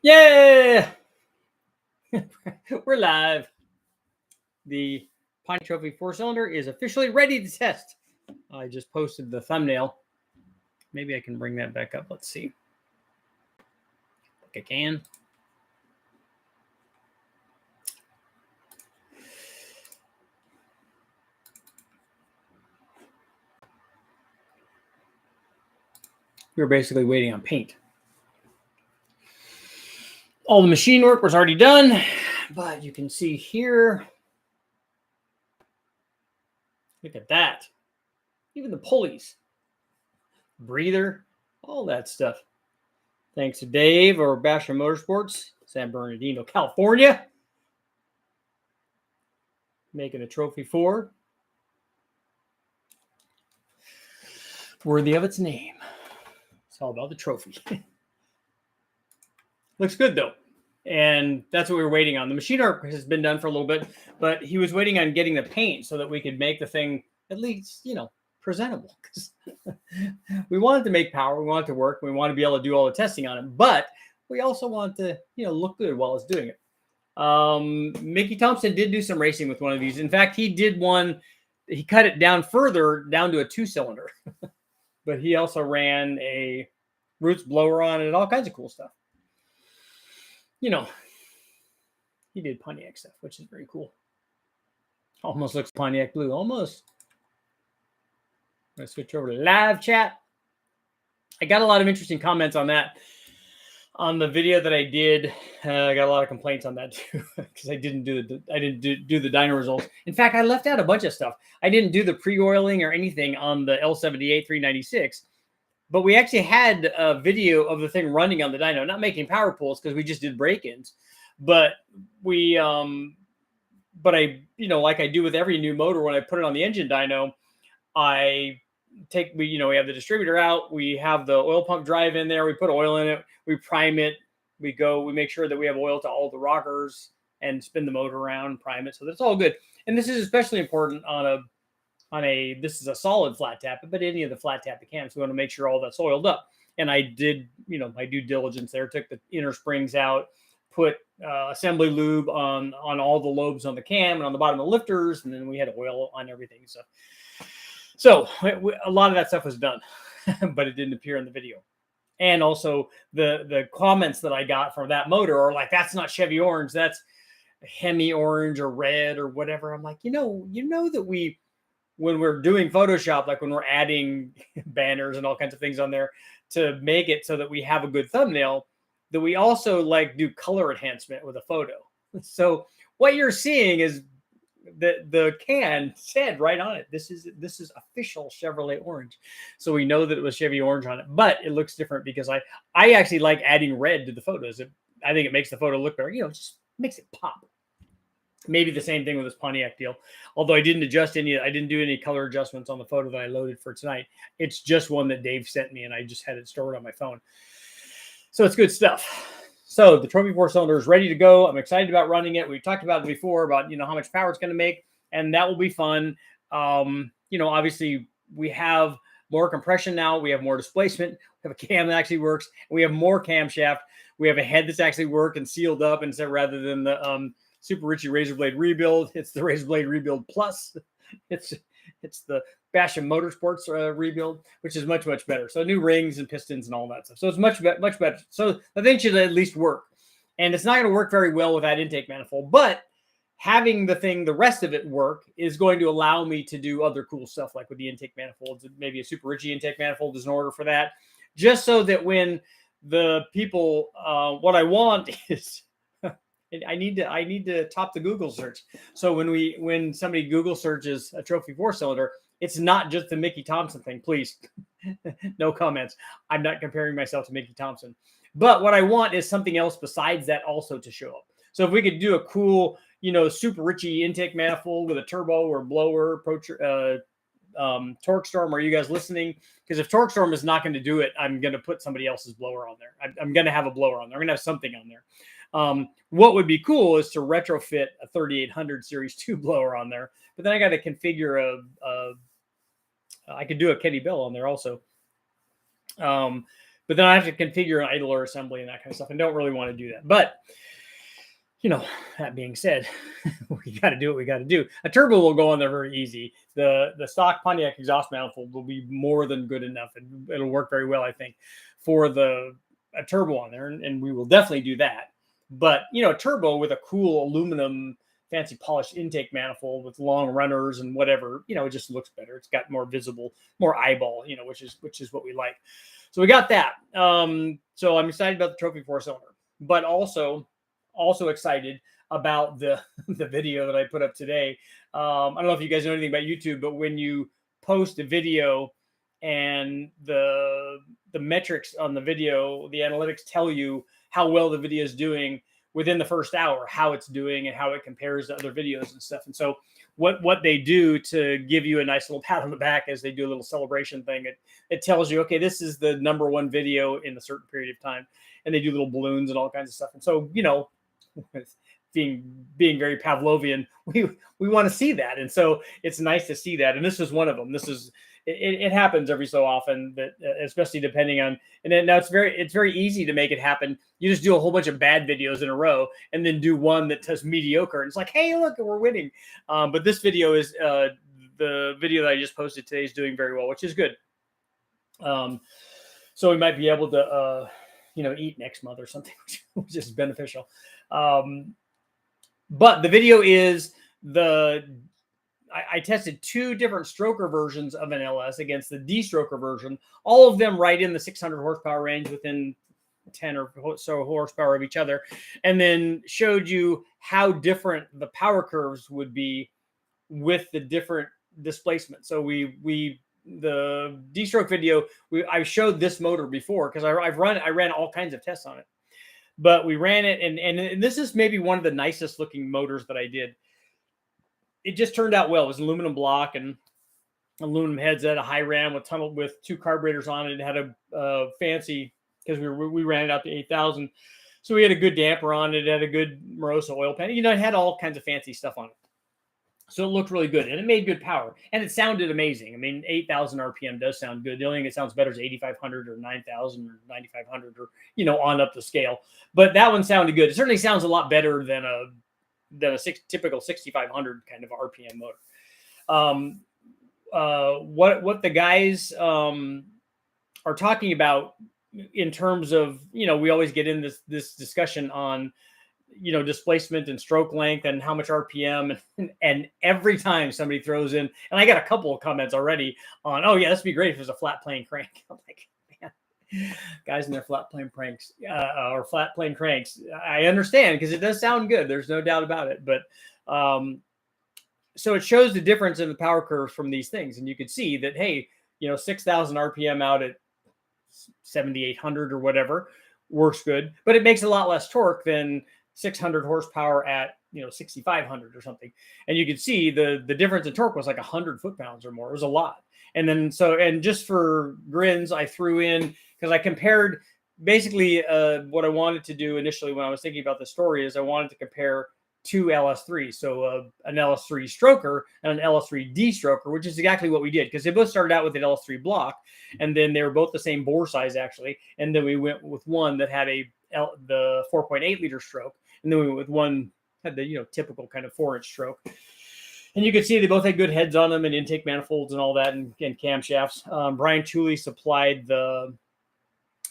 Yeah, we're live. The Pontiac Trophy 4-cylinder is officially ready to test. I just posted the thumbnail. Maybe I can bring that back up. Let's see. Like I can. We were basically waiting on paint. All the machine work was already done, but you can see here. Look at that. Even the pulleys, breather, all that stuff. Thanks to Dave or BASHAM Motorsports, San Bernardino, California. Making a Trophy 4. Worthy of its name. It's all about the trophy. Looks good, though. And that's what we were waiting on. The machine art has been done for a little bit, but he was waiting on getting the paint so that we could make the thing at least, presentable. Because we wanted to make power, we want it to work, we want to be able to do all the testing on it, but we also want to, look good while it's doing it. Mickey Thompson did do some racing with one of these. In fact, he did one. He cut it down further, down to a 2-cylinder. But he also ran a roots blower on it and all kinds of cool stuff. He did Pontiac stuff, which is very cool. Almost looks Pontiac blue, almost. I'm going to switch over to live chat. I got a lot of interesting comments on that. On the video that I did, I got a lot of complaints on that too because I didn't do the dyno results. In fact, I left out a bunch of stuff. I didn't do the pre-oiling or anything on the L78 396, but we actually had a video of the thing running on the dyno, not making power pulls because we just did break-ins. But we, but I, like I do with every new motor, when I put it on the engine dyno, we have the distributor out, we have the oil pump drive in there, we put oil in it, we prime it, we make sure that we have oil to all the rockers and spin the motor around, prime it, so that's all good. And this is especially important on this is a solid flat tap, but any of the flat tap cams, we want to make sure all that's oiled up. And I did, my due diligence there, took the inner springs out, put assembly lube on all the lobes on the cam and on the bottom of the lifters, and then we had oil on everything. So a lot of that stuff was done, but it didn't appear in the video. And also the comments that I got from that motor are like, that's not Chevy orange, that's Hemi orange or red or whatever. I'm like, that when we're doing Photoshop, like when we're adding banners and all kinds of things on there to make it so that we have a good thumbnail, that we also do color enhancement with a photo. So what you're seeing is the can said right on it, this is official Chevrolet orange. So we know that it was Chevy orange on it, but it looks different because I actually like adding red to the photos. I think it makes the photo look better. It just makes it pop. Maybe the same thing with this Pontiac deal. Although I didn't do any color adjustments on the photo that I loaded for tonight. It's just one that Dave sent me and I just had it stored on my phone. So it's good stuff. So the Trophy 4-cylinder is ready to go. I'm excited about running it. We talked about it before about, how much power it's going to make, and that will be fun. Obviously we have more compression now. We have more displacement. We have a cam that actually works. And we have more camshaft. We have a head that's actually worked and sealed up. And so rather than the Super Richie Razor Blade Rebuild, it's the Razor Blade Rebuild Plus. It's the BASHAM Motorsports rebuild, which is much, much better. So new rings and pistons and all that stuff. So it's much better. So the thing should at least work. And it's not going to work very well with that intake manifold, but having the rest of it work is going to allow me to do other cool stuff, like with the intake manifolds. Maybe a Super Richie intake manifold is in order for that, just so that when the people, what I want is, I need to top the Google search. So when somebody Google searches a Trophy 4-cylinder, it's not just the Mickey Thompson thing. Please, no comments. I'm not comparing myself to Mickey Thompson. But what I want is something else besides that also to show up. So if we could do a cool, Super Richie intake manifold with a turbo or blower, Torque Storm, are you guys listening? Because if Torque Storm is not going to do it, I'm going to put somebody else's blower on there. I'm going to have a blower on there. I'm going to have something on there. What would be cool is to retrofit a 3800 Series 2 blower on there. But then I got to configure I could do a Kenny Bell on there also. but then I have to configure an idler assembly and that kind of stuff, and don't really want to do that. But that being said, we got to do what we got to do. A turbo will go on there very easy. The stock Pontiac exhaust manifold will be more than good enough, and it'll work very well, I think, for a turbo on there, and we will definitely do that. But a turbo with a cool aluminum, fancy polished intake manifold with long runners and whatever, it just looks better. It's got more visible, more eyeball, which is what we like. So we got that. So I'm excited about the Trophy 4-cylinder, but also excited about the video that I put up today. I don't know if you guys know anything about YouTube, but when you post a video and the metrics on the video, the analytics tell you how well the video is doing within the first hour, how it's doing and how it compares to other videos and stuff. And so what they do to give you a nice little pat on the back as they do a little celebration thing, it tells you, okay, this is the #1 video in a certain period of time. And they do little balloons and all kinds of stuff. And so, being very Pavlovian, we want to see that. And so it's nice to see that. And this is one of them. It happens every so often, that especially depending on, and then now it's very easy to make it happen. You just do a whole bunch of bad videos in a row and then do one that does mediocre. And it's like, hey, look, we're winning. But this video is the video that I just posted today is doing very well, which is good. So we might be able to, eat next month or something, which is beneficial. But the video is I tested 2 different stroker versions of an LS against the DESTROKER version, all of them right in the 600 horsepower range within 10 or so horsepower of each other, and then showed you how different the power curves would be with the different displacement. So the D-stroke video, I showed this motor before because I ran all kinds of tests on it. But we ran it, and this is maybe one of the nicest looking motors that I did. It just turned out well. It was an aluminum block and aluminum heads. It had a high ram with 2 carburetors on it. It had a fancy, because we ran it out to 8,000. So we had a good damper on it. It had a good Moroso oil pan. It had all kinds of fancy stuff on it. So it looked really good, and it made good power, and it sounded amazing. I mean, 8,000 RPM does sound good. The only thing that sounds better is 8,500 or 9,000 or 9,500 or, on up the scale. But that one sounded good. It certainly sounds a lot better than a typical 6,500 kind of RPM motor. What the guys are talking about in terms of, we always get in this discussion on, displacement and stroke length and how much RPM. And every time somebody throws in, and I got a couple of comments already on, oh yeah, this would be great if it was a flat plane crank. I'm like, man, guys in their flat plane cranks or flat plane cranks. I understand, because it does sound good. There's no doubt about it. But so it shows the difference in the power curves from these things. And you could see that, hey, 6,000 RPM out at 7,800 or whatever works good, but it makes a lot less torque than 600 horsepower at 6,500 or something. And you could see the difference in torque was like 100 foot-pounds or more. It was a lot. And then and just for grins, I threw in, because I compared basically what I wanted to do initially when I was thinking about the story is I wanted to compare 2 LS3s. So an LS3 stroker and an LS3 D-stroker, which is exactly what we did, because they both started out with an LS3 block, and then they were both the same bore size actually. And then we went with one that had the 4.8 liter stroke, and then we went with one had the typical kind of 4-inch stroke. And you could see they both had good heads on them and intake manifolds and all that, and camshafts. Brian Tooley supplied the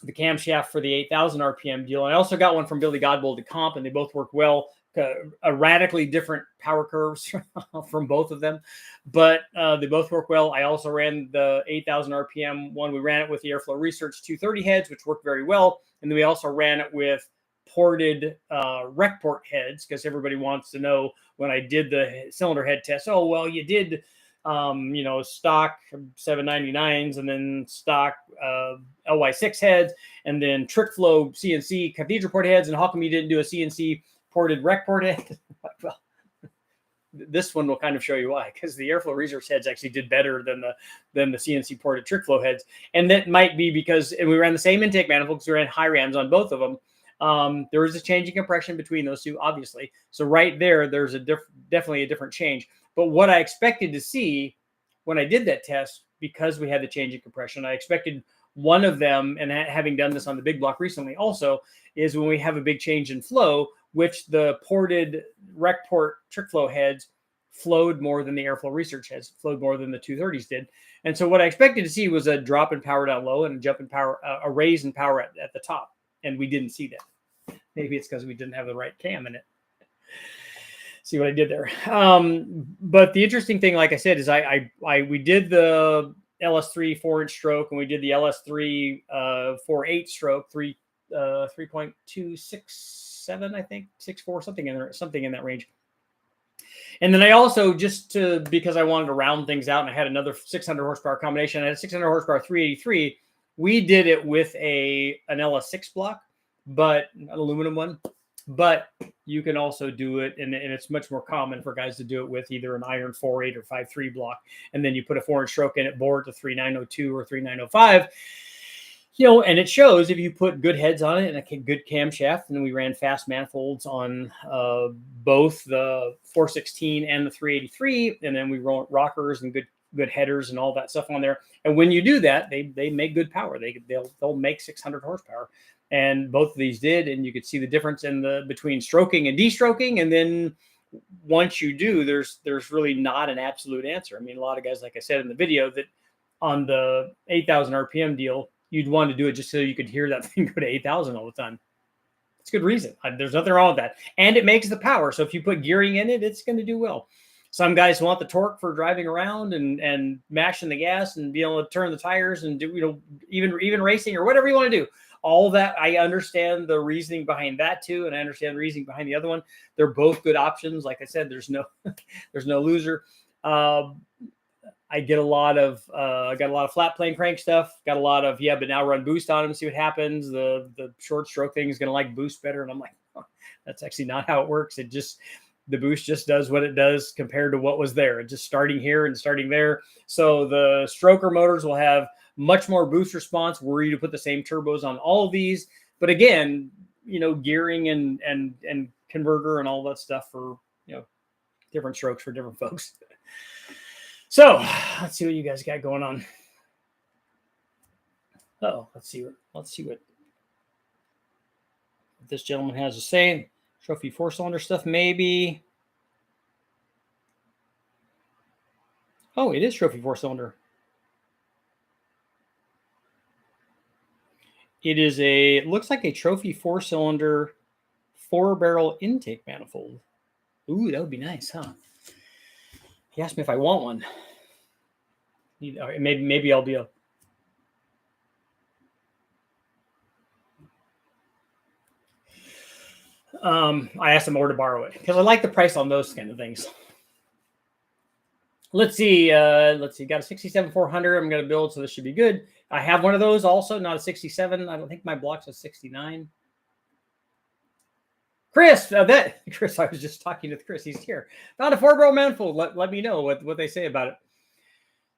camshaft for the 8,000 RPM deal. And I also got one from Billy Godbold at Comp, and they both work well. A radically different power curves from both of them, but they both work well. I also ran the 8,000 RPM one. We ran it with the Airflow Research 230 heads, which worked very well. And then we also ran it with ported rec port heads, because everybody wants to know when I did the cylinder head test. Oh, well, you did, stock 799s and then stock LY6 heads and then trick flow CNC cathedral port heads. And how come you didn't do a CNC ported rec port head? Well, this one will kind of show you why, because the Airflow Research heads actually did better than the CNC ported trick flow heads. And that might be because we ran the same intake manifold, because we ran high rams on both of them. There was a change in compression between those two, obviously. So right there's definitely a different change. But what I expected to see when I did that test, because we had the change in compression, I expected One of them, and having done this on the big block recently also, is when we have a big change in flow, which the ported rec port trick flow heads flowed more than the airflow research heads, flowed more than the 230s did. And so what I expected to see was a drop in power down low and a jump in power, a raise in power at the top. And we didn't see that. Maybe it's because we didn't have the right cam in it. See what I did there. But the interesting thing, like I said, is we did the LS3 4-inch stroke, and we did the LS3 4.8 stroke, 3.267, I think, 6.4, something in that range. And then I also, because I wanted to round things out, and I had another 600 horsepower combination, I had a 600 horsepower 383. We did it with an LS6 block, but an aluminum one. But you can also do it, and it's much more common for guys to do it with either an iron 4.8 or 5.3 block, and then you put a 4-inch stroke in it, bore it to 3.902 or 3.905. And it shows if you put good heads on it and a good camshaft. And then we ran fast manifolds on both the 416 and the 383, and then we roll rockers and good headers and all that stuff on there. And when you do that, they make good power. They'll make 600 horsepower. And both of these did, and you could see the difference between stroking and de-stroking. And then once you do, there's really not an absolute answer. I mean, a lot of guys, like I said in the video, that on the 8,000 RPM deal, you'd want to do it just so you could hear that thing go to 8,000 all the time. It's a good reason. There's nothing wrong with that. And it makes the power. So if you put gearing in it, it's going to do well. Some guys want the torque for driving around and mashing the gas and being able to turn the tires and do, even racing or whatever you want to do. All that, I understand the reasoning behind that too, and I understand the reasoning behind the other one. They're both good options. Like I said, there's no loser. I got a lot of flat plane crank stuff. Got a lot of but now run boost on them, see what happens. The short stroke thing is going to like boost better, and I'm like, oh, that's actually not how it works. The boost just does what it does compared to what was there. It's just starting here and starting there. So the stroker motors will have much more boost response were you to put the same turbos on all of these. But again, gearing and converter and all that stuff for, different strokes for different folks. So let's see what you guys got going on. Let's see what this gentleman has to say. Trophy 4-cylinder stuff, maybe. Oh, it is trophy 4-cylinder. It looks like a trophy 4-cylinder 4-barrel intake manifold. Ooh, that would be nice, huh? He asked me if I want one. Maybe I'll be a... I asked him where to borrow it because I like the price on those kind of things. Let's see. Got a 67 400. I'm going to build, so this should be good. I have one of those also, not a 67. I don't think my block's a 69. Chris, Chris, I was just talking to Chris. He's here. Found a 4-barrel manifold. Let me know what they say about it.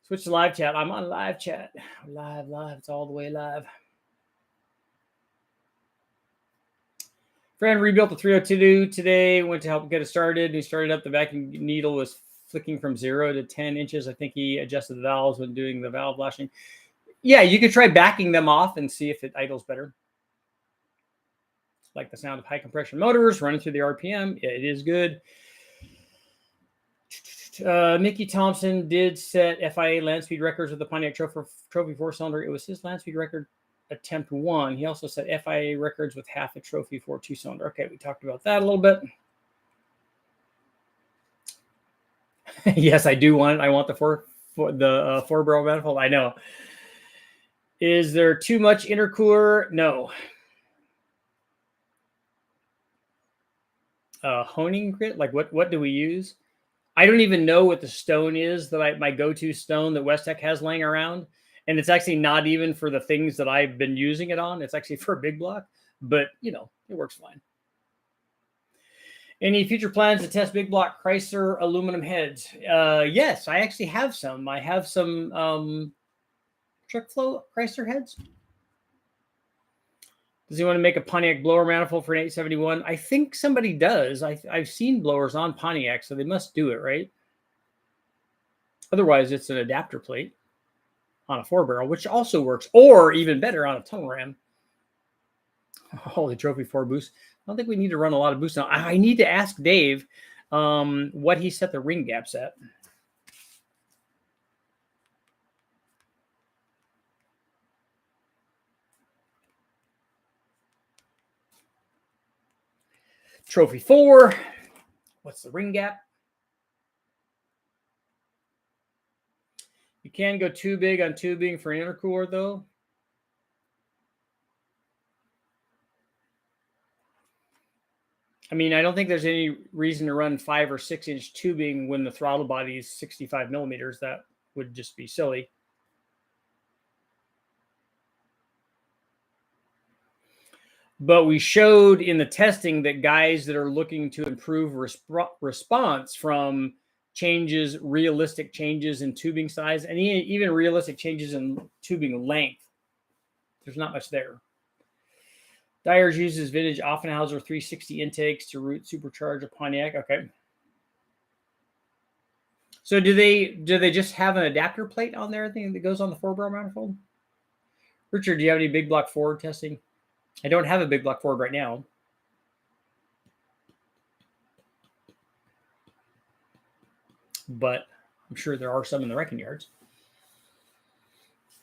Switch to live chat. I'm on live chat. Live. It's all the way live. Friend rebuilt the 302 today. Went to help get it started. He started up. The vacuum needle was flicking from 0 to 10 inches. I think he adjusted the valves when doing the valve lashing. Yeah, you could try backing them off and see if it idles better. Like the sound of high compression motors running through the RPM. Yeah, it is good. Mickey Thompson did set FIA land speed records with the Pontiac Trophy 4-cylinder. It was his land speed record attempt 1. He also set FIA records with half a Trophy 4 2-cylinder. Okay, we talked about that a little bit. Yes, I do want. I want the 4-barrel manifold. I know. Is there too much intercooler? No. Honing grit. Like what do we use? I don't even know what the stone is that my go-to stone that Westech has laying around. And it's actually not even for the things that I've been using it on. It's actually for a big block, but it works fine. Any future plans to test big block Chrysler aluminum heads? Yes, I actually have some. I have some truck flow Chrysler heads. Does he want to make a Pontiac blower manifold for an 871? I think somebody does. I've seen blowers on Pontiac, so they must do it, right? Otherwise, it's an adapter plate on a 4-barrel, which also works, or even better on a tunnel ram. Oh, the Trophy 4 boost. I don't think we need to run a lot of boosts now. I need to ask Dave what he set the ring gaps at. Trophy 4. What's the ring gap? You can go too big on tubing for an intercooler, though. I mean, I don't think there's any reason to run 5 or 6 inch tubing when the throttle body is 65 millimeters. That would just be silly. But we showed in the testing that guys that are looking to improve response from changes, realistic changes in tubing size, and even realistic changes in tubing length, there's not much there. Dyers uses vintage Offenhauser 360 intakes to route supercharge a Pontiac. Okay. So do they just have an adapter plate on there thing that goes on the 4-barrel manifold? Richard, do you have any big block Ford testing? I don't have a big block Ford right now. But I'm sure there are some in the wrecking yards.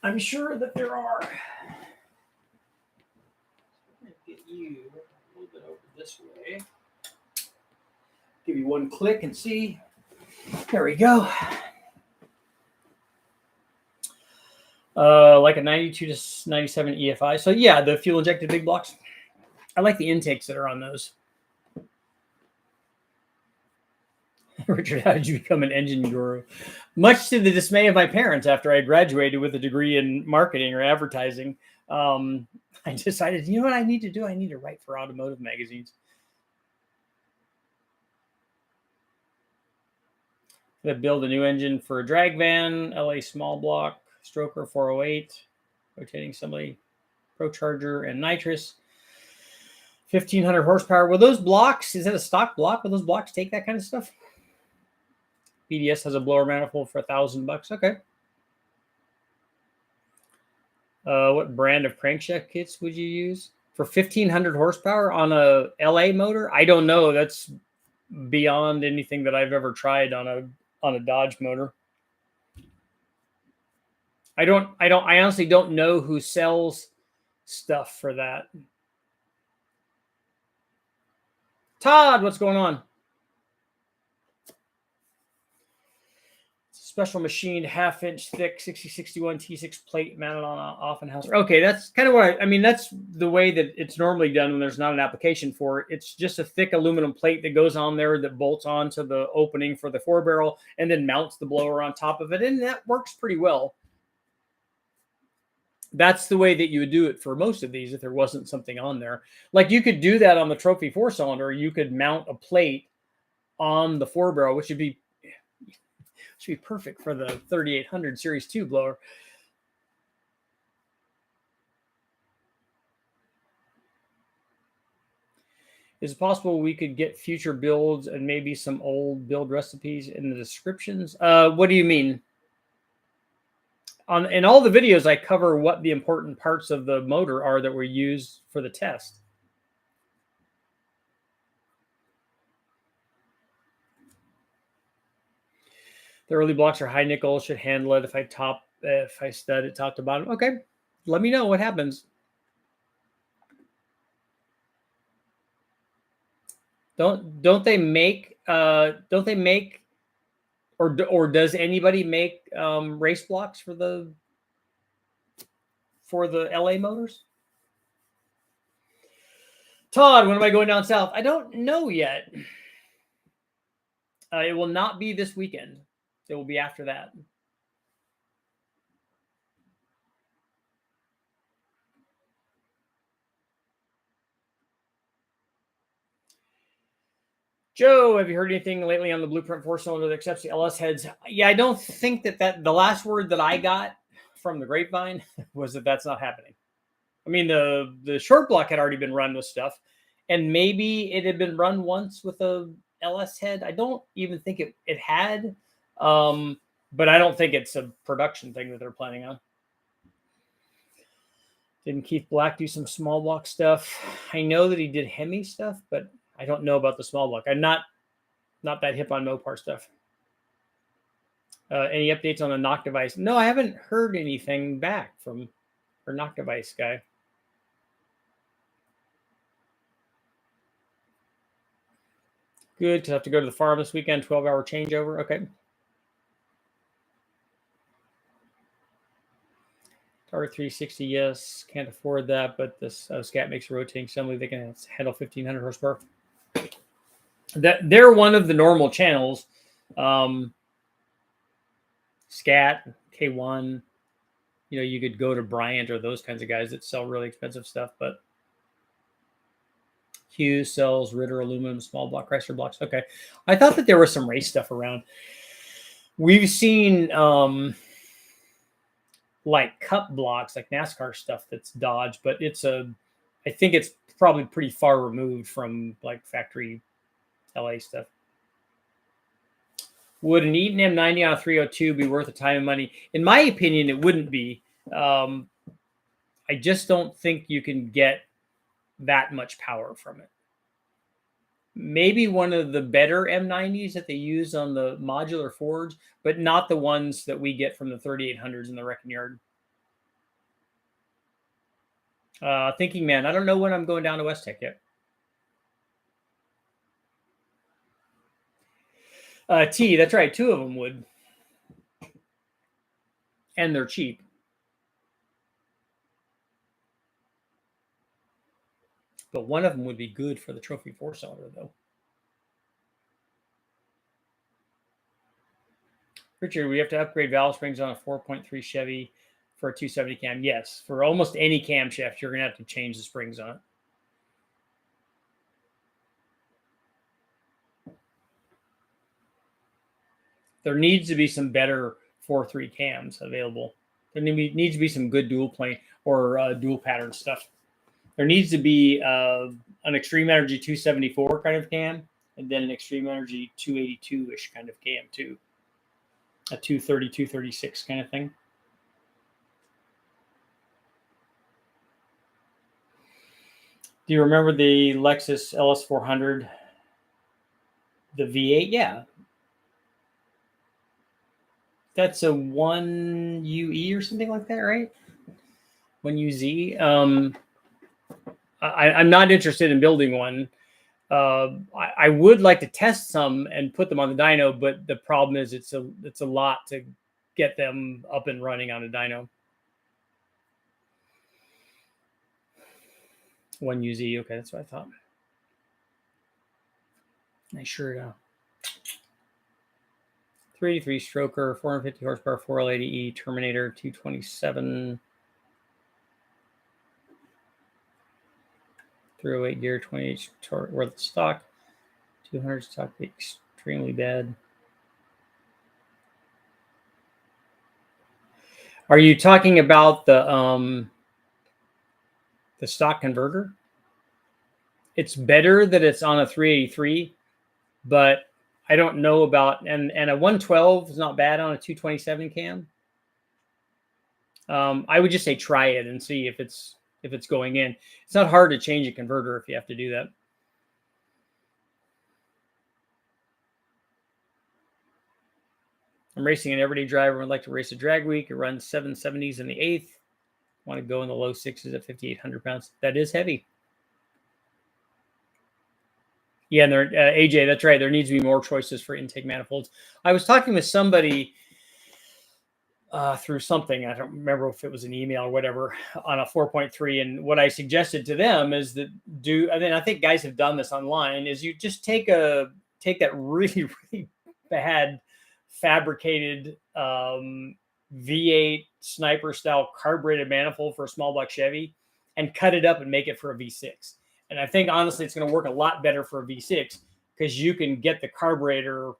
I'm sure that there are. I'm going to get you a little bit over this way. Give you one click and see. There we go. Like a 92 to 97 EFI. So yeah, the fuel injected big blocks. I like the intakes that are on those. Richard, how did you become an engine guru? Much to the dismay of my parents after I graduated with a degree in marketing or advertising, I decided, you know what I need to do? I need to write for automotive magazines. I'm going to build a new engine for a drag van, LA small block, Stroker 408, rotating assembly, Pro Charger, and nitrous. 1,500 horsepower. Will those blocks, is that a stock block? Will those blocks take that kind of stuff? BDS has a blower manifold for $1,000. Okay. What brand of crankshaft kits would you use for 1,500 horsepower on a LA motor? I don't know. That's beyond anything that I've ever tried on a Dodge motor. I honestly don't know who sells stuff for that. Todd, what's going on? Special machined 1/2 inch thick 6061 T6 plate mounted on an Offenhauser. Okay, that's kind of what I mean. That's the way that it's normally done when there's not an application for it. It's just a thick aluminum plate that goes on there that bolts onto the opening for the 4-barrel and then mounts the blower on top of it. And that works pretty well. That's the way that you would do it for most of these if there wasn't something on there. Like you could do that on the Trophy 4-cylinder. You could mount a plate on the 4-barrel, which would be perfect for the 3800 Series 2 blower. Is it possible we could get future builds and maybe some old build recipes in the descriptions? What do you mean? In all the videos, I cover what the important parts of the motor are that were used for the test. The early blocks are high nickel, should handle it if I stud it top to bottom. Okay, let me know what happens. Don't they make or does anybody make race blocks for the LA motors? Todd, when am I going down south? I don't know yet. It will not be this weekend. It will be after that. Joe, have you heard anything lately on the Blueprint 4-cylinder that accepts the LS heads? Yeah, I don't think that the last word that I got from the grapevine was that that's not happening. I mean, the short block had already been run with stuff, and maybe it had been run once with a LS head. I don't even think it had, but I don't think it's a production thing that they're planning on. Didn't Keith Black do some small block stuff? I know that he did Hemi stuff, but I don't know about the small block. I'm not that hip on Mopar stuff. Any updates on the knock device? No, I haven't heard anything back from our knock device guy. Good, because I have to go to the farm this weekend, 12-hour changeover. Okay. Target 360, yes. Can't afford that, but this Scat makes a rotating assembly. They can handle 1,500 horsepower. They're one of the normal channels. Scat, K1. You know, you could go to Bryant or those kinds of guys that sell really expensive stuff, but Hughes sells Ritter aluminum, small block, Chrysler blocks. Okay. I thought that there was some race stuff around. We've seen like cup blocks, like NASCAR stuff that's Dodge, but I think it's probably pretty far removed from like factory LA stuff. Would an Eaton M90 on a 302 be worth the time and money? In my opinion, it wouldn't be. I just don't think you can get that much power from it. Maybe one of the better M90s that they use on the modular Fords, but not the ones that we get from the 3800s in the wrecking yard. Thinking man, I don't know when I'm going down to West Tech yet. T, that's right. 2 of them would. And they're cheap. But one of them would be good for the trophy 4-cylinder, though. Richard, we have to upgrade valve springs on a 4.3 Chevy for a 270 cam. Yes, for almost any camshaft, you're going to have to change the springs on it. There needs to be some better 4.3 cams available. There needs to be some good dual plane or dual pattern stuff. There needs to be an Extreme Energy 274 kind of cam, and then an Extreme Energy 282-ish kind of cam too. A 230, 236 kind of thing. Do you remember the Lexus LS400? The V8? Yeah. That's a 1UE or something like that, right? 1UZ. I'm not interested in building one. I would like to test some and put them on the dyno, but the problem is it's a lot to get them up and running on a dyno. 1UZ, okay, that's what I thought. I sure do. 383 stroker, 450 horsepower, 4L80E, Terminator 227. 308 gear, 28 torque worth of stock. 200 stock, extremely bad. Are you talking about the stock converter? It's better that it's on a 383, but I don't know about and a 112 is not bad on a 227 cam. I would just say try it and see if it's going in. It's not hard to change a converter if you have to do that. I'm racing an everyday driver. I'd like to race a drag week. It runs 770s in the 8th. Want to go in the low 6s at 5,800 pounds. That is heavy. Yeah, and AJ, that's right. There needs to be more choices for intake manifolds. I was talking with somebody through something. I don't remember if it was an email or whatever on a 4.3. And what I suggested to them is that I think guys have done this online, is you just take that really, really bad fabricated V8 sniper style carbureted manifold for a small block Chevy and cut it up and make it for a V6. And I think honestly, it's going to work a lot better for a V6 because you can get the carburetor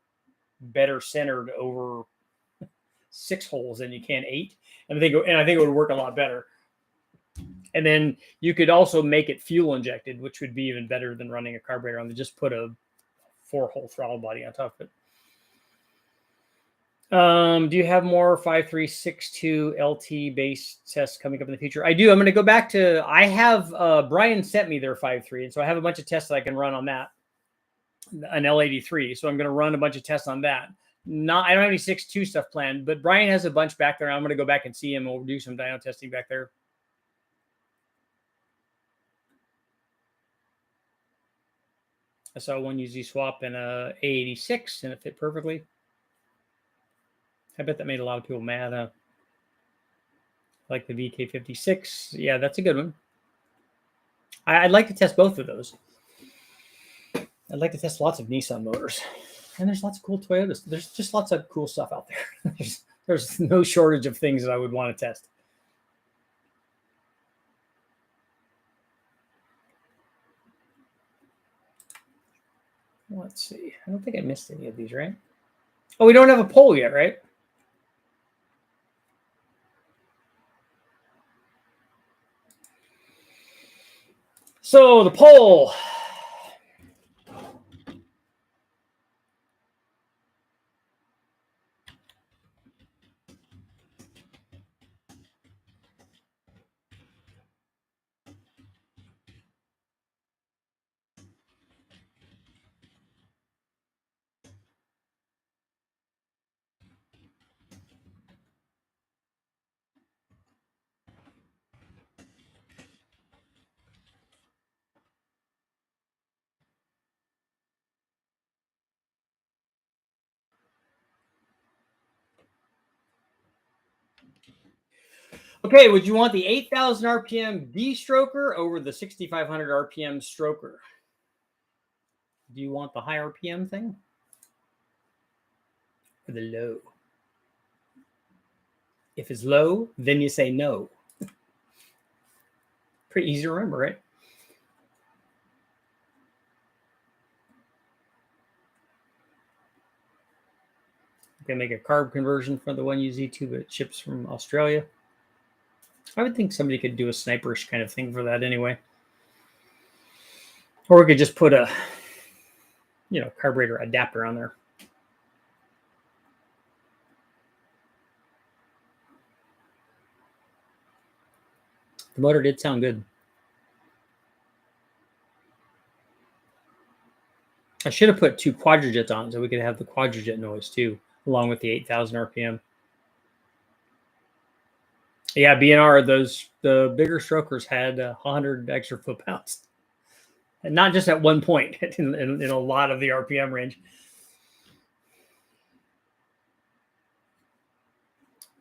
better centered over 6 holes than you can 8. And I think it would work a lot better. And then you could also make it fuel injected, which would be even better than running a carburetor on. Just put a 4-hole throttle body on top of it. Do you have more 5362 LT base tests coming up in the future? I do. I'm going to go back to, I have, Brian sent me their 5.3. And so I have a bunch of tests that I can run on that, an L83. So I'm going to run a bunch of tests on that. I don't have any 6.2 stuff planned, but Brian has a bunch back there. I'm going to go back and see him. We'll do some dyno testing back there. I saw one UZ swap in a A86 and it fit perfectly. I bet that made a lot of people mad. Like the VK56. Yeah, that's a good one. I'd like to test both of those. I'd like to test lots of Nissan motors. And there's lots of cool Toyotas. There's just lots of cool stuff out there. there's no shortage of things that I would want to test. Let's see. I don't think I missed any of these, right? Oh, we don't have a poll yet, right? So the poll. Okay, would you want the 8,000 RPM DESTROKER over the 6,500 RPM stroker? Do you want the high RPM thing? Or the low? If it's low, then you say no. Pretty easy to remember, right? You can make a carb conversion for the one UZ2, but it ships from Australia. I would think somebody could do a sniperish kind of thing for that anyway. Or we could just put a, carburetor adapter on there. The motor did sound good. I should have put 2 quadrajets on so we could have the quadrajet noise too, along with the 8,000 RPM. Yeah, BNR, the bigger strokers had 100 extra foot-pounds. And not just at one point, in a lot of the RPM range.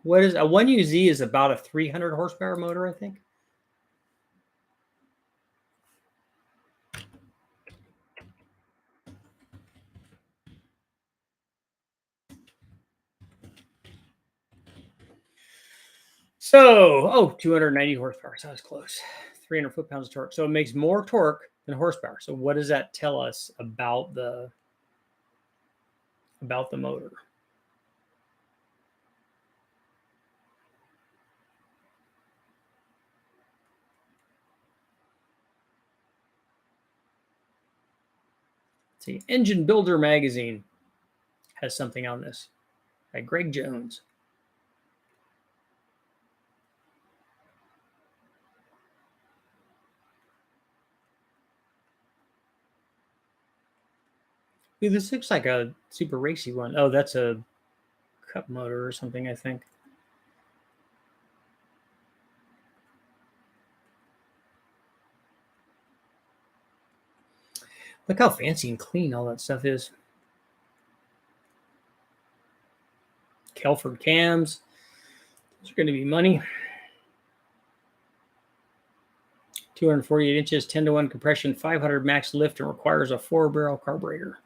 What is a 1UZ is about a 300 horsepower motor, I think. So, 290 horsepower. So I was close. 300 foot-pounds of torque. So it makes more torque than horsepower. So what does that tell us about the motor? Let's see, Engine Builder Magazine has something on this by Greg Jones. Dude, this looks like a super racy one. Oh, that's a cup motor or something, I think. Look how fancy and clean all that stuff is. Kelford cams. Those are going to be money. 248 inches, 10-to-1 compression, 500 max lift, and requires a 4-barrel carburetor.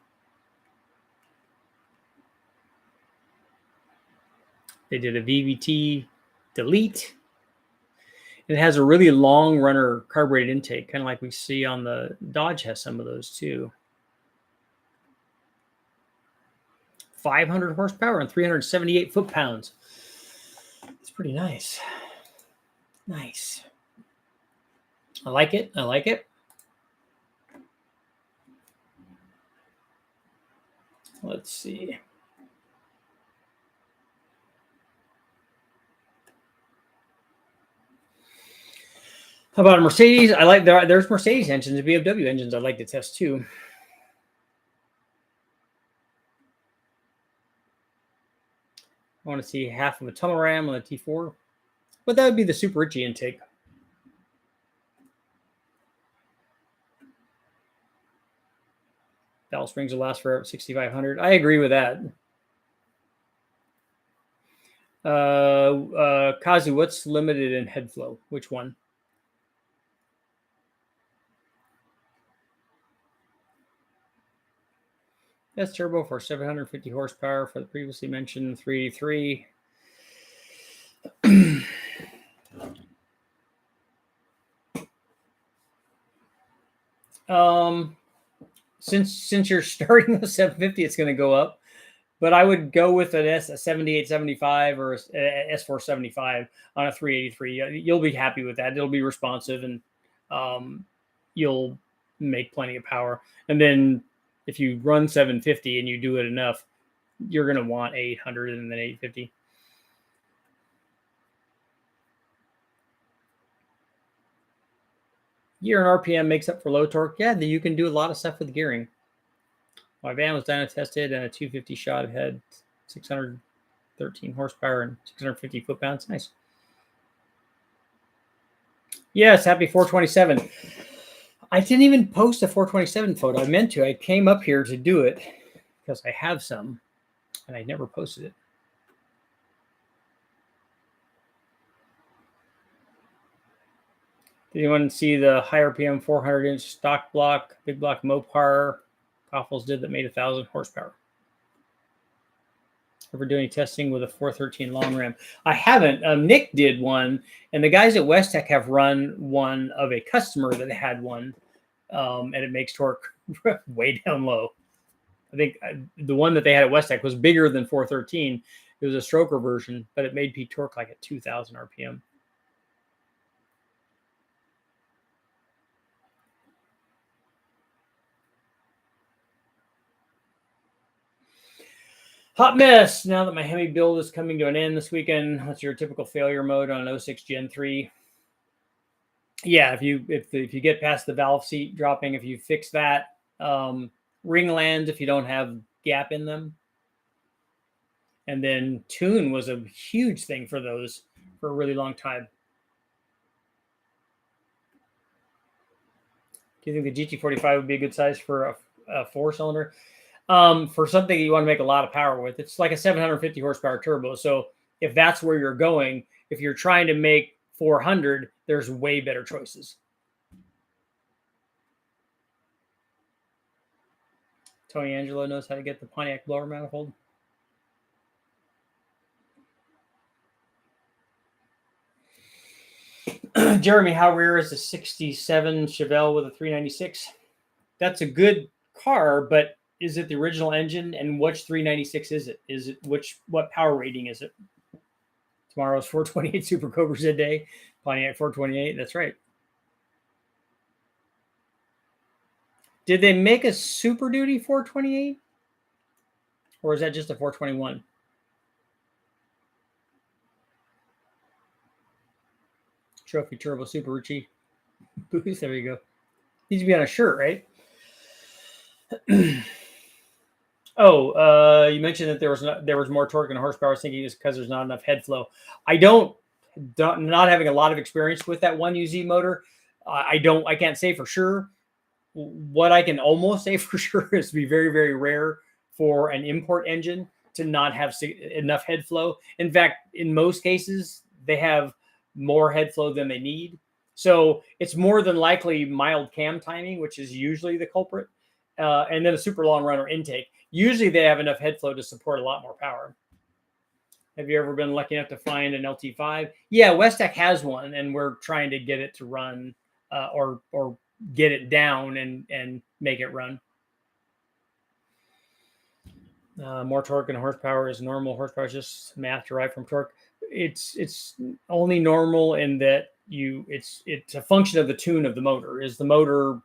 They did a VVT delete. It has a really long runner carbureted intake, kind of like we see on the Dodge has some of those too. 500 horsepower and 378 foot-pounds. It's pretty nice. Nice. I like it. I like it. Let's see. How about a Mercedes? I like there's Mercedes engines and BMW engines I'd like to test too. I want to see half of a tunnel ram on the T4, but that would be the Super Richie intake. Valve springs will last forever at 6,500. I agree with that. Kazu, what's limited in head flow? Which one? That's turbo for 750 horsepower for the previously mentioned 383. Since you're starting with 750, it's going to go up. But I would go with a 7875 or a S475 on a 383. You'll be happy with that. It'll be responsive, and you'll make plenty of power. And then if you run 750 and you do it enough, you're going to want 800 and then 850. Gear and RPM makes up for low torque. Yeah, you can do a lot of stuff with gearing. My van was dyno tested and a 250 shot head, 613 horsepower and 650 foot-pounds. Nice. Yes, happy 427. I didn't even post a 427 photo. I meant to. I came up here to do it because I have some, and I never posted it. Did anyone see the high RPM 400-inch stock block, big block Mopar Koffels did that made 1,000 horsepower? Ever do any testing with a 413 long ram? I haven't. Nick did one, and the guys at Westech have run one of a customer that had one, and it makes torque way down low. I think the one that they had at Westech was bigger than 413. It was a stroker version, but it made peak torque like at 2,000 RPM. Hot mess. Now that my Hemi build is coming to an end this weekend, what's your typical failure mode on an 06 Gen 3? Yeah, if you get past the valve seat dropping, if you fix that, ring lands if you don't have gap in them, and then tune was a huge thing for those for a really long time. Do you think the GT45 would be a good size for a 4-cylinder? For something you want to make a lot of power with, it's like a 750 horsepower turbo. So if that's where you're going, if you're trying to make 400, there's way better choices. Tony Angelo knows how to get the Pontiac blower manifold. Jeremy, how rare is a 67 Chevelle with a 396? That's a good car, but is it the original engine? And which 396 is it? Is it what power rating is it? Tomorrow's 428 Super Cobras a day. Pontiac 428. That's right. Did they make a Super Duty 428? Or is that just a 421? Trophy Turbo Super Richie. Boost. There you go. Needs to be on a shirt, right? Oh, you mentioned that there was more torque and horsepower. I was thinking it's because there's not enough head flow. Not having a lot of experience with that 1UZ motor, I can't say for sure. What I can almost say for sure is to be very, very rare for an import engine to not have enough head flow. In fact, in most cases, they have more head flow than they need. So it's more than likely mild cam timing, which is usually the culprit. And then a super long runner intake. Usually they have enough head flow to support a lot more power. Have you ever been lucky enough to find an LT5? Yeah, Westech has one, and we're trying to get it to run or get it down and make it run. More torque and horsepower is normal. Horsepower is just math derived from torque. It's only normal in that it's a function of the tune of the motor. Is the motor,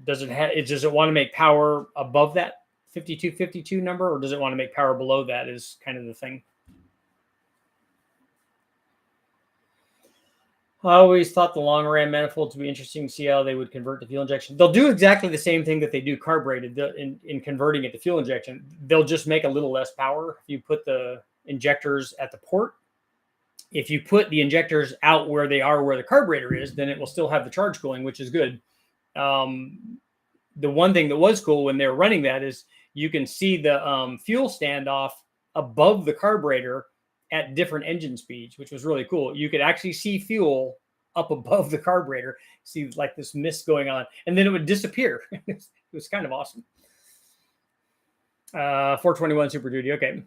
does it want to make power above that 52 number, or does it want to make power below that is kind of the thing. I always thought the long ram manifolds would be interesting to see how they would convert to fuel injection. They'll do exactly the same thing that they do carbureted in converting it to fuel injection. They'll just make a little less power if you put the injectors at the port. If you put the injectors out where they are, where the carburetor is, then it will still have the charge going, which is good. The one thing that was cool when they were running that is you can see the fuel standoff above the carburetor at different engine speeds, which was really cool. You could actually see fuel up above the carburetor, see like this mist going on, and then it would disappear. It was kind of awesome. 421 Super Duty. Okay.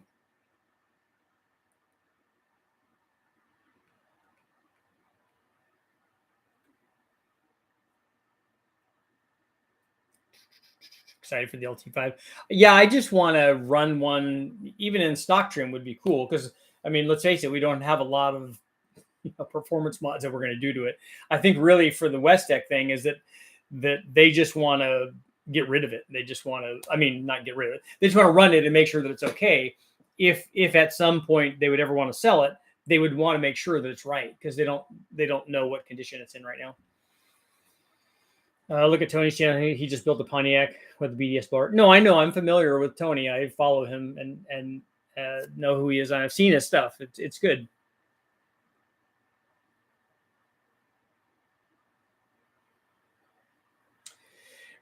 Excited for the LT5. Yeah, I just want to run one, even in stock trim would be cool. Because, I mean, let's face it, we don't have a lot of performance mods that we're going to do to it. I think really for the Westec thing is that they just want to get rid of it. They just want to, I mean, not get rid of it. They just want to run it and make sure that it's okay. If at some point they would ever want to sell it, they would want to make sure that it's right, because they don't know what condition it's in right now. Look at Tony's channel. He just built a Pontiac with the BDS blower. No, I know. I'm familiar with Tony. I follow him and know who he is. And I've seen his stuff. It's good.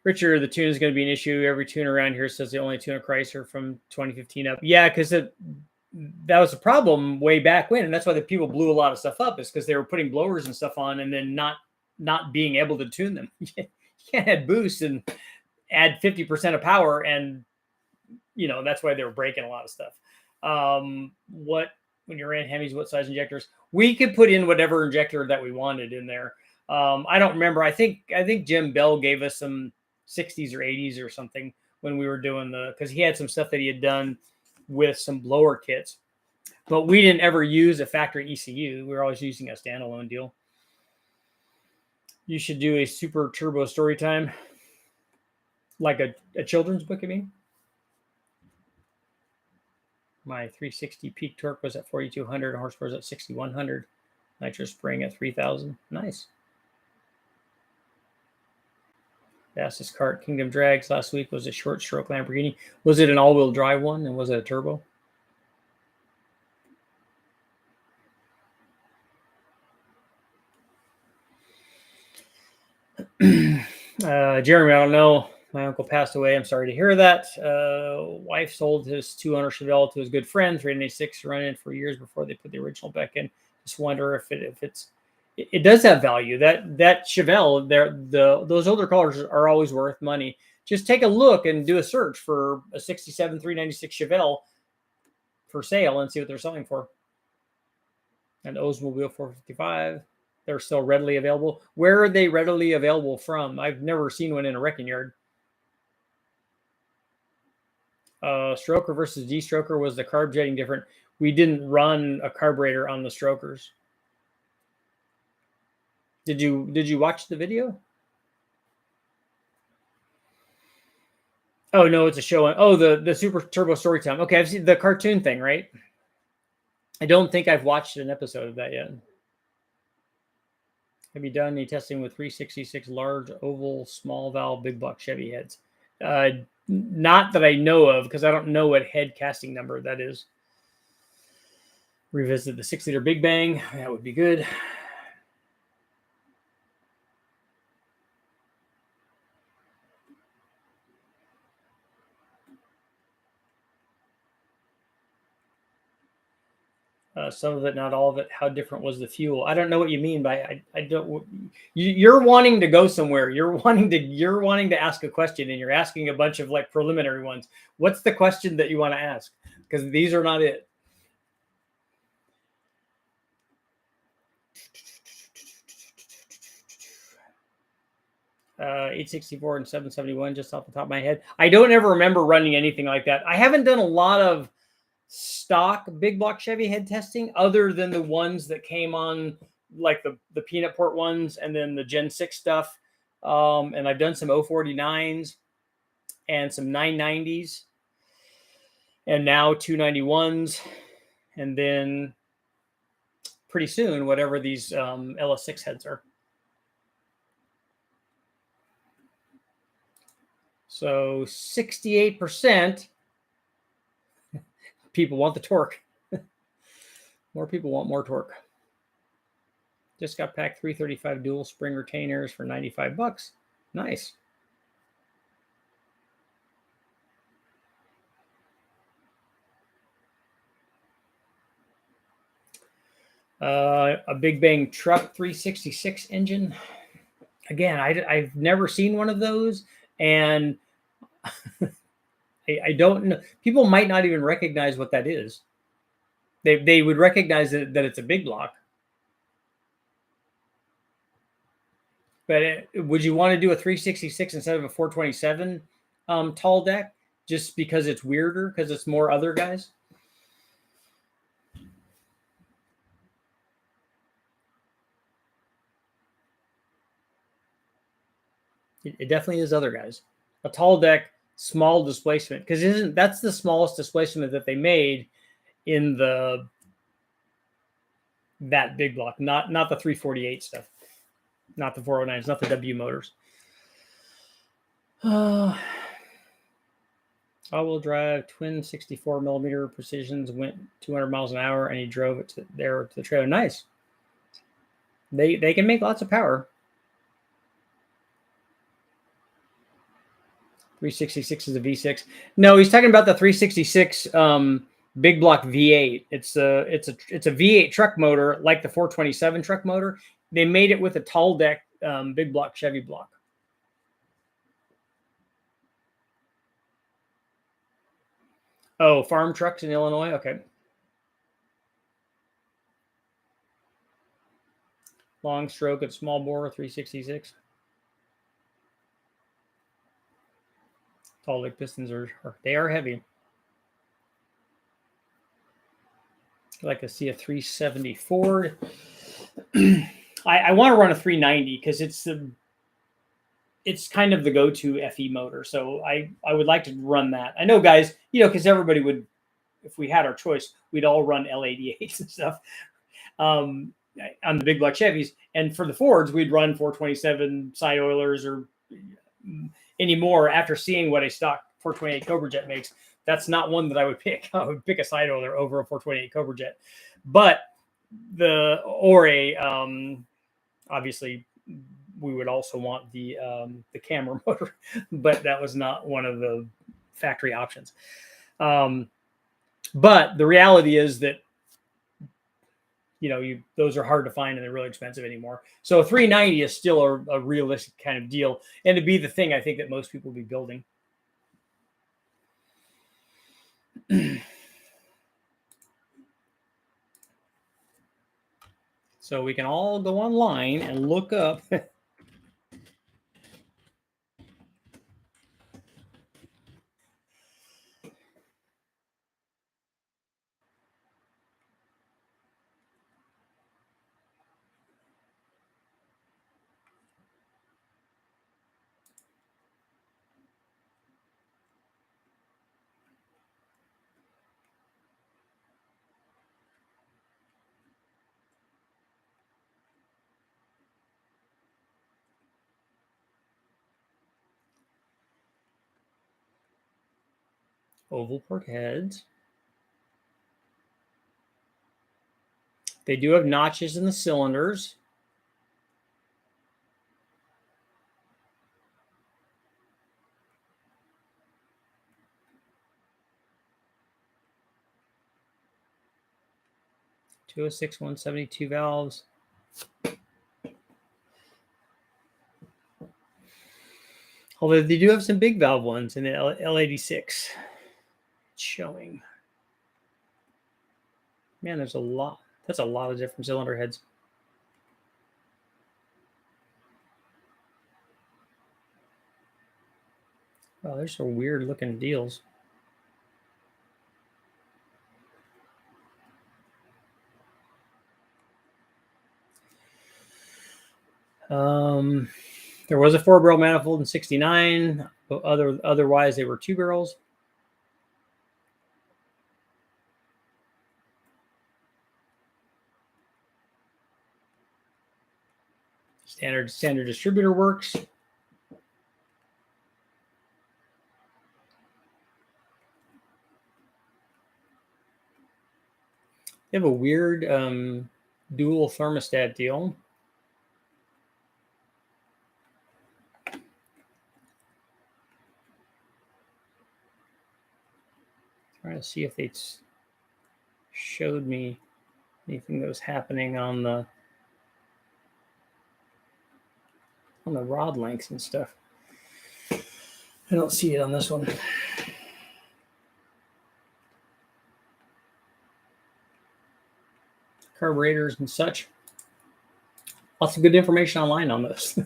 Richard, the tune is going to be an issue. Every tuner around here says they only tune a Chrysler from 2015 up. Yeah, because that was a problem way back when, and that's why the people blew a lot of stuff up, is because they were putting blowers and stuff on and then not being able to tune them. You can't add boost and add 50% of power, and that's why they were breaking a lot of stuff. When you ran Hemis, what size injectors? We could put in whatever injector that we wanted in there. I don't remember. I think Jim Bell gave us some 60s or 80s or something when we were doing because he had some stuff that he had done with some blower kits, but we didn't ever use a factory ECU. We were always using a standalone deal. You should do a super turbo story time, like a children's book, I mean. My 360 peak torque was at 4,200, horsepower was at 6,100, nitro spring at 3,000. Nice. Fastest kart, Kingdom Drags last week was a short stroke Lamborghini. Was it an all-wheel drive one, and was it a turbo? Jeremy, I don't know. My uncle passed away. I'm sorry to hear that. Wife sold his 200 Chevelle to his good friend, 386, running for years before they put the original back in. Just wonder if it does have value. That Chevelle, those older cars are always worth money. Just take a look and do a search for a 67 396 Chevelle for sale and see what they're selling for. And Oldsmobile 455. They're still readily available. Where are they readily available from? I've never seen one in a wrecking yard. Stroker versus DESTROKER, was the carb jetting different? We didn't run a carburetor on the strokers. Did you watch the video? Oh no, it's a show. Oh, the Super Turbo Story Time. Okay, I've seen the cartoon thing, right? I don't think I've watched an episode of that yet. Have you done any testing with 366 large oval small valve big block Chevy heads? Not that I know of, because I don't know what head casting number that is. Revisit the 6-liter Big Bang. That would be good. Some of it, not all of it. How different was the fuel? I don't know what you mean by I don't. You're wanting to go somewhere. You're wanting to ask a question, and you're asking a bunch of like preliminary ones. What's the question that you want to ask? Because these are not it. 864 and 771 just off the top of my head. I don't ever remember running anything like that. I haven't done a lot of stock big block Chevy head testing other than the ones that came on, like the peanut port ones, and then the Gen 6 stuff. And I've done some 049s and some 990s and now 291s. And then pretty soon, whatever these LS6 heads are. So 68% people want the torque. More people want more torque. Just got packed 335 dual spring retainers for 95 bucks. Nice. A Big Bang Truck 366 engine. Again, I've never seen one of those, and I don't know. People might not even recognize what that is. They would recognize that it's a big block. But would you want to do a 366 instead of a 427 tall deck just because it's weirder, because it's more other guys? It definitely is other guys. A tall deck, small displacement, because that's the smallest displacement that they made in that big block, not the 348 stuff, not the 409s, not the W motors. All-wheel drive, twin 64 millimeter precisions, went 200 miles an hour, and he drove it to the trailer. Nice. They can make lots of power. 366 is a V6. No, he's talking about the 366 big block V8. It's a V8 truck motor, like the 427 truck motor. They made it with a tall deck big block Chevy block. Oh, farm trucks in Illinois. Okay. Long stroke at small bore 366. Tall deck pistons are heavy. Like to see a 370 Ford. I want to run a 390 because it's kind of the go-to FE motor. So I would like to run that. I know, guys, because everybody would, if we had our choice, we'd all run L88s and stuff on the big block Chevys. And for the Fords, we'd run 427 side oilers or anymore. After seeing what a stock 428 Cobra Jet makes, that's not one that I would pick. I would pick a side oiler over a 428 Cobra Jet. But obviously we would also want the camera motor, but that was not one of the factory options. But the reality is that those are hard to find and they're really expensive anymore. So a 390 is still a realistic kind of deal, and to be the thing I think that most people will be building. So we can all go online and look up oval port heads. They do have notches in the cylinders. .206 172 valves. Although they do have some big valve ones in the L86. It's showing. Man, there's a lot. That's a lot of different cylinder heads. Oh, there's some weird looking deals. There was a 4-barrel manifold in '69. But otherwise, they were 2 barrels. Standard distributor works. They have a weird dual thermostat deal. Trying to see if they showed me anything that was happening on the rod lengths and stuff. I don't see it on this one. Carburetors and such. Lots of good information online on this.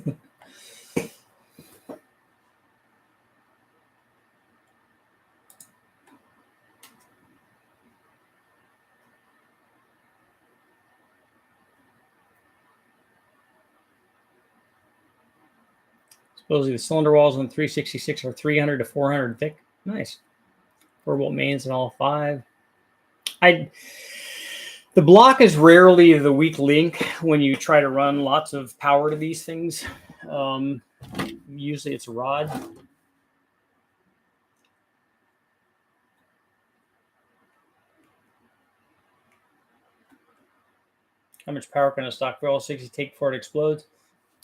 Supposedly the cylinder walls on 366 are 300 to 400 thick. Nice. 4-bolt mains in all 5. The block is rarely the weak link when you try to run lots of power to these things. Usually it's a rod. How much power can a stock barrel 60 take before it explodes?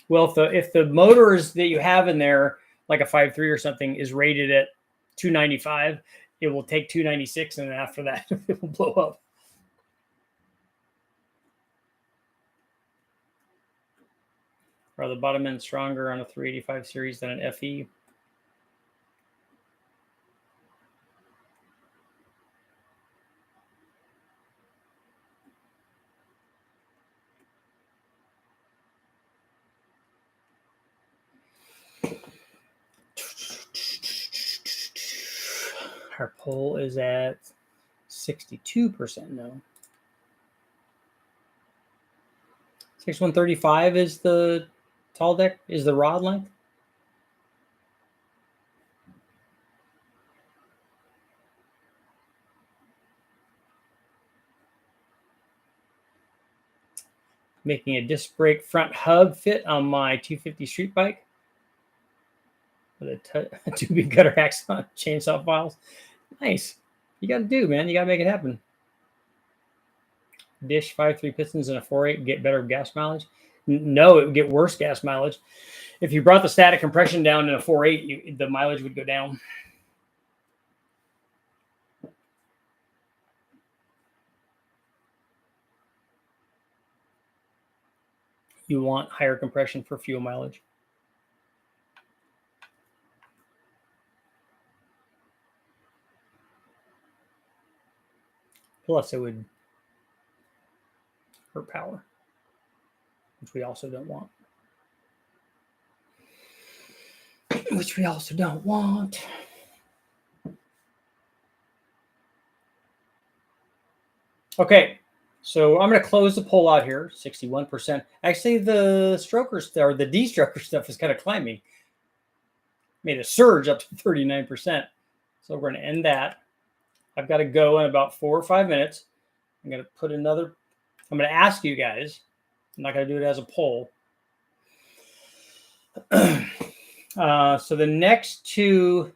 Well, if the motors that you have in there, like a 5.3 or something, is rated at 295, it will take 296, and then after that, it will blow up. Are the bottom end stronger on a 385 series than an FE? Our poll is at 62% no. 6135 is the tall deck, is the rod length. Making a disc brake front hub fit on my 250 street bike with a 2 big gutter axe on chainsaw files. Nice. You got to do, man. You got to make it happen. Dish 5.3 pistons and a 4.8 get better gas mileage? No, it would get worse gas mileage. If you brought the static compression down in a 4.8, the mileage would go down. You want higher compression for fuel mileage. Plus, it would hurt power, which we also don't want. Okay, so I'm going to close the poll out here. 61%. Actually, the stroker or the DESTROKER stuff is kind of climbing. Made a surge up to 39%. So we're going to end that. I've got to go in about 4 or 5 minutes. I'm going to put another. I'm going to ask you guys. I'm not going to do it as a poll. So the next 2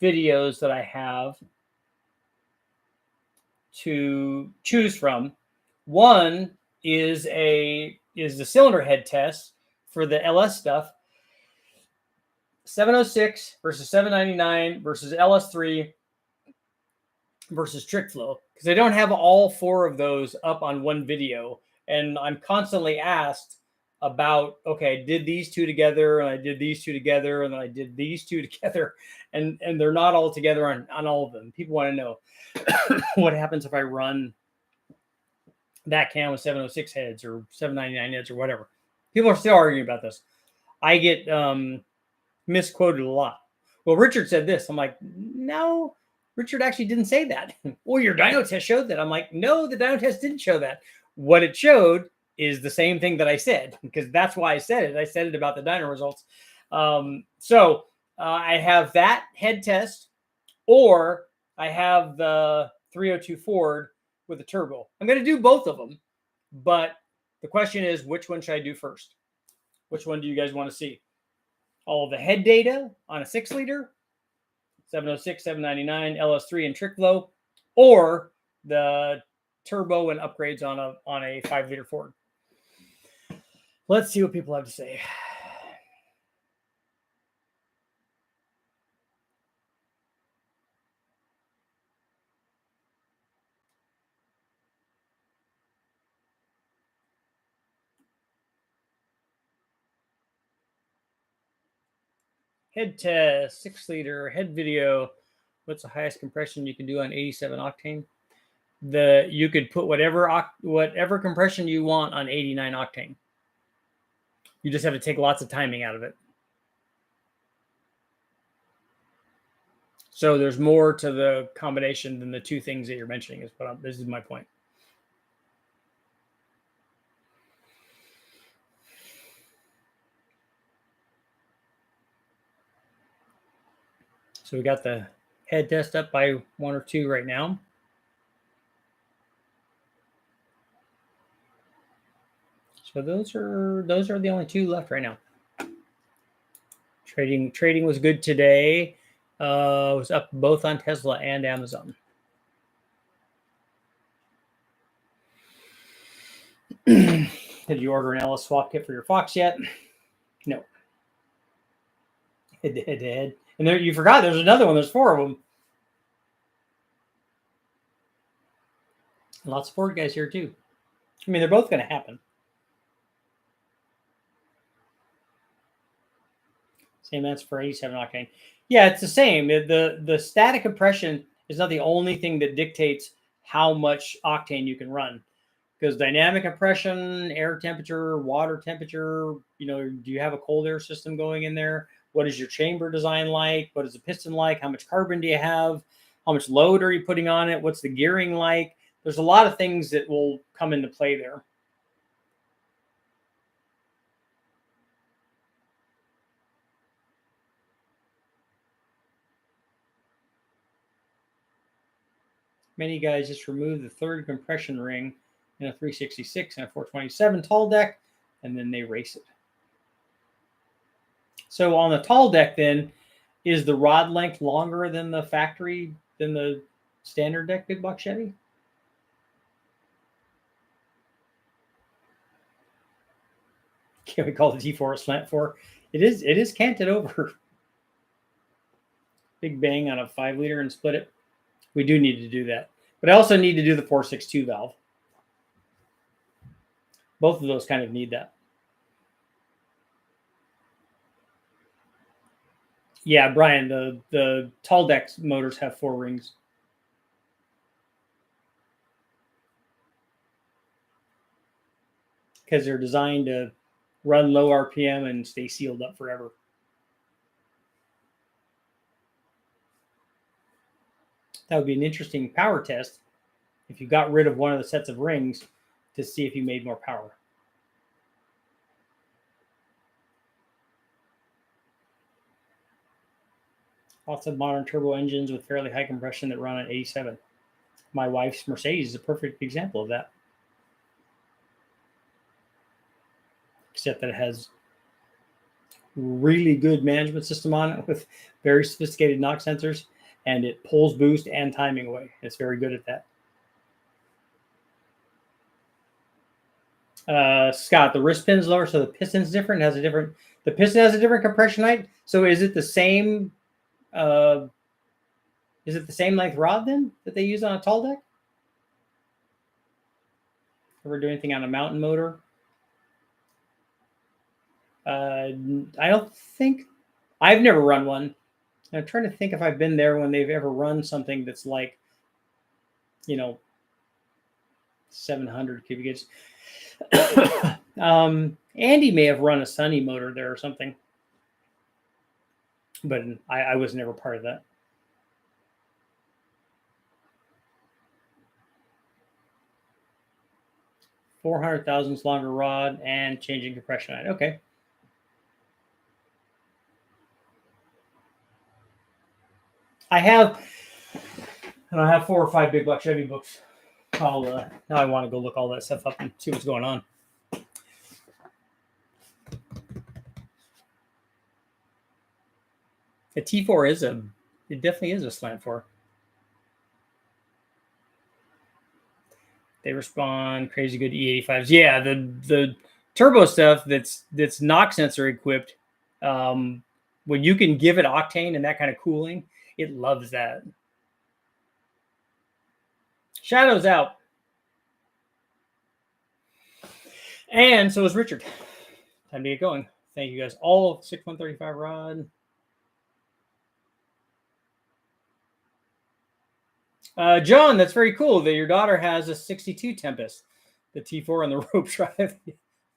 videos that I have to choose from, one is the cylinder head test for the LS stuff. 706 versus 799 versus LS3 versus trick flow, because I don't have all 4 of those up on one video, and I'm constantly asked about, okay, did these 2 together, and I did these 2 together, and then I did these 2 together, and they're not all together on all of them. People want to know what happens if I run that cam with 706 heads or 799 heads or whatever. People are still arguing about this. I get misquoted a lot. Well, Richard said this. I'm like, no, Richard actually didn't say that. Well, your dyno test showed that. I'm like, no, the dyno test didn't show that. What it showed is the same thing that I said, because that's why I said it. I said it about the dyno results. So I have that head test, or I have the 302 Ford with a turbo. I'm going to do both of them, but the question is, which one should I do first? Which one do you guys want to see? All of the head data on a 6-liter, 706, 799, LS3 and trick flow, or the turbo and upgrades on a 5-liter Ford? Let's see what people have to say. Head test, 6-liter, head video. What's the highest compression you can do on 87 octane? You could put whatever compression you want on 89 octane. You just have to take lots of timing out of it. So there's more to the combination than the two things that you're mentioning. This is my point. So we got the head test up by 1 or 2 right now. So those are the only 2 left right now. Trading was good today. It was up both on Tesla and Amazon. Did you order an LS swap kit for your Fox yet? No. Head. And there, you forgot there's another one. There's 4 of them. Lots of Ford guys here too. I mean, they're both going to happen. Same answer for 87 octane. Yeah, it's the same. The static compression is not the only thing that dictates how much octane you can run. Because dynamic compression, air temperature, water temperature, do you have a cold air system going in there? What is your chamber design like? What is the piston like? How much carbon do you have? How much load are you putting on it? What's the gearing like? There's a lot of things that will come into play there. Many guys just remove the third compression ring in a 366 and a 427 tall deck, and then they race it. So on the tall deck, then, is the rod length longer than the standard deck big block Chevy? Can we call the T4 a slant 4? It is canted over. Big bang on a 5-liter and split it. We do need to do that. But I also need to do the 462 valve. Both of those kind of need that. Yeah, Brian, the tall deck motors have 4 rings. Because they're designed to run low RPM and stay sealed up forever. That would be an interesting power test if you got rid of one of the sets of rings to see if you made more power. Lots of modern turbo engines with fairly high compression that run at 87. My wife's Mercedes is a perfect example of that. Except that it has really good management system on it with very sophisticated knock sensors, and it pulls boost and timing away. It's very good at that. Scott, the wrist pin's lower, so the piston's different. The piston has a different compression height. So is it the same? Is it the same length rod then that they use on a tall deck? Ever do anything on a mountain motor? I don't think I've never run one. I'm trying to think if I've been there when they've ever run something that's like, 700 cubic inches. Andy may have run a Sunny motor there or something, but I was never part of that. $400,000 longer rod and changing compression height. Okay. I have 4 or 5 big block Chevy books. Now I want to go look all that stuff up and see what's going on. The T4 is it definitely is a slant 4. They respond crazy good E85s. Yeah, the turbo stuff that's knock sensor equipped. When you can give it octane and that kind of cooling, it loves that. Shadow's out. And so is Richard. Time to get going. Thank you guys all. 6135 Rod. John, that's very cool that your daughter has a 62 Tempest, the T4 on the rope drive.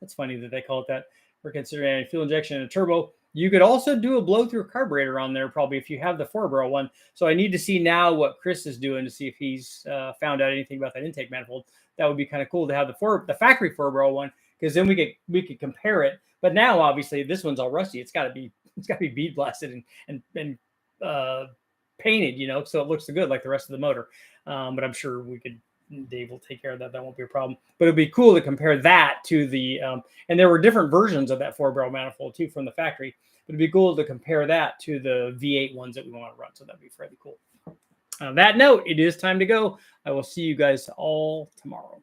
That's funny that they call it that. We're considering a fuel injection and a turbo. You could also do a blow-through carburetor on there, probably, if you have the 4-barrel one. So I need to see now what Chris is doing to see if he's found out anything about that intake manifold. That would be kind of cool to have the factory 4-barrel one, because then we could compare it. But now, obviously, this one's all rusty. It's got to be bead blasted and painted, you know, so it looks good like the rest of the motor. But I'm sure Dave will take care of that. That won't be a problem. But it'd be cool to compare that to the and there were different versions of that 4-barrel manifold too from the factory. But it'd be cool to compare that to the V8 ones that we want to run. So that'd be fairly cool. On that note, it is time to go. I will see you guys all tomorrow.